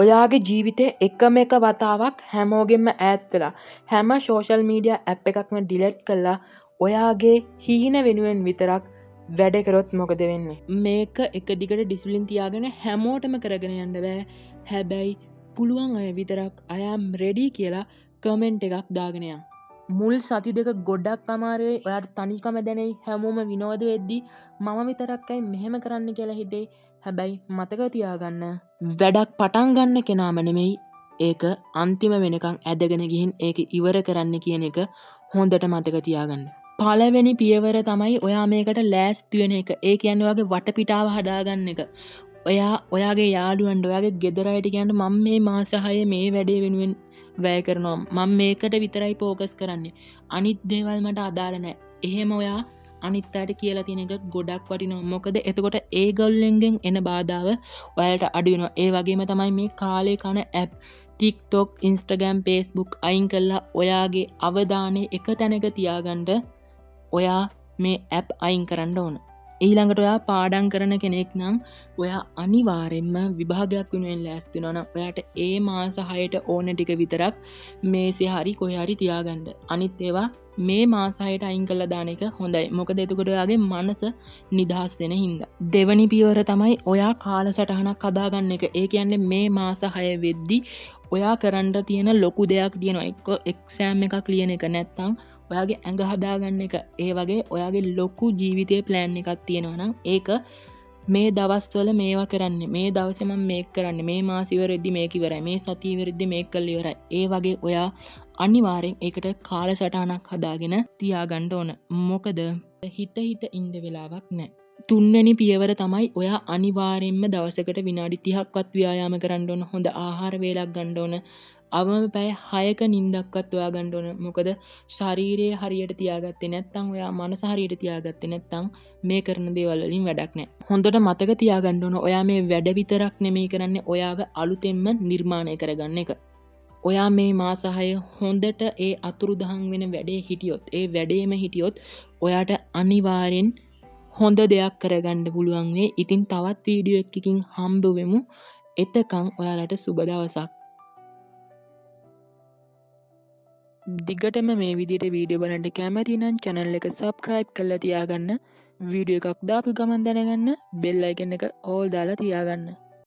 ඔයාගේ ජීවිතේ එකම එක වතාවක් හැමෝගෙන්ම ඈත් වෙලා හැම සෝෂල් මීඩියා ඇප් එකක්ම ඩිලීට් කළා ඔයාගේ හීන වෙනුවෙන් විතරක් වැඩ කරොත් මොකද වෙන්නේ? මේක එක දිගට ඩිසිප්ලින් තියාගෙන හැමෝටම කරගෙන යන්න බෑ. හැබැයි පුළුවන් අය විතරක් I am ready කියලා කමෙන්ට් එකක් දාගෙන යන්න. මුල් සති දෙක ගොඩක් අමාරුයි. ඔයාට තනිකම දැනෙයි. හැමෝම විනෝද වෙද්දි මම විතරක්යි මෙහෙම කරන්න කියලා හිතේ. හැබැයි මතක තියාගන්න වැඩක් පටන් ගන්න කෙනාම නෙමෙයි ඒක අන්තිම වෙනකන් ඇදගෙන ගිහින් ඒක ඉවර කරන්න කියන එක හොඳට මතක තියාගන්න. පළවෙනි පියවර තමයි ඔයා මේකට ලෑස්ති වෙන එක. ඒ කියන්නේ ඔයාගේ වටපිටාව හදාගන්න එක. ඔයාගේ යාළුවන්ට ඔයාගේ ගෙදර අයට කියන්න මම මේ මාස 6 මේ වැඩේ වෙනුවෙන් වැය කරනවා. මම මේකට විතරයි ફોකස් කරන්නේ. අනිත් දේවල් මට අදාළ නැහැ. එහෙම ඔයා අනිත් අයට කියලා තියෙන එක ගොඩක් වටිනවා. මොකද එතකොට ඒගොල්ලෙන්ගෙන් එන බාධාව ඔයාලට අඩු වෙනවා. ඒ වගේම තමයි මේ කාලේ කන ඇප් TikTok, Instagram, Facebook අයින් කළා ඔයාගේ අවධානය එක තැනක තියාගන්න ඔයා මේ ඇප් අයින් කරන්න ඕන. ඊළඟට ඔයා පාඩම් කරන කෙනෙක් නම් ඔයා අනිවාර්යෙන්ම විභාගයක් වෙනුවෙන් ලෑස්ති වෙනවා නම් ඔයාට ඒ මාස 6ට ඕන ටික විතරක් මේසේ හරි කොහේ හරි තියාගන්න. අනිත් ඒවා මේ මාස 6ට අයින් කරලා දාන එක හොඳයි. මොකද එතකොට ඔයාගේ මනස නිදහස් වෙන හින්දා. දෙවනි පියවර තමයි ඔයා කාලසටහනක් හදාගන්න එක. ඒ කියන්නේ මේ මාස 6 වෙද්දි ඔයා කරන්න තියෙන ලොකු දෙයක් තියෙනවා. එක්ක එක්සෑම් එකක් ලියන එක නැත්නම් ඔයාගේ ඇඟ හදාගන්න එක. ඒ වගේ ඔයාගේ ලොකු ජීවිතයේ ප්ලෑන් එකක් තියෙනවා නම් ඒක මේ දවස්වල මේවා කරන්න. මේ දවසේ මම මේක කරන්න. මේ මාස ඉවරෙද්දි මේක ඉවරයි. මේ සතිය ඉවරෙද්දි මේක කරලා ඉවරයි. ඒ වගේ ඔයා අනිවාර්යෙන් ඒකට කාලසටහනක් හදාගෙන තියාගන්න ඕන. මොකද හිත ඉන්න වෙලාවක් නැහැ. තුන්වෙනි පියවර තමයි ඔයා අනිවාර්යෙන්ම දවසකට විනාඩි 30ක්වත් ව්‍යායාම කරන්න ඕන. හොඳ ආහාර වේලක් ගන්න ඕන. අවම පැය 6ක නිින්දක්වත් ඔයා ගන්න ඕන. මොකද ශරීරය හරියට තියාගත්තේ නැත්නම් ඔයා මනස හරියට තියාගත්තේ නැත්නම් මේ කරන දේවල් වලින් වැඩක් නැහැ. හොඳට මතක තියාගන්න ඕන ඔයා මේ වැඩ විතරක් නෙමෙයි කරන්නේ ඔයාව අලුතෙන්ම නිර්මාණය කරගන්න එක. ඔයා මේ මාස 6 හොඳට ඒ අතුරුදහන් වෙන වැඩේ හිටියොත් ඒ වැඩේම හිටියොත් ඔයාට අනිවාර්යෙන් හොඳ දෙයක් කරගන්න පුළුවන් වෙයි. ඉතින් තවත් වීඩියෝ එකකින් හම්බ වෙමු. එතකන් ඔයාලට සුබ දවසක්. දිගටම මේ විදිහට වීඩියෝ බලන්න කැමති නම් channel එක subscribe කරලා තියාගන්න. වීඩියෝ එකක් දාපු ගමන් දැනගන්න bell icon එක all දාලා තියාගන්න.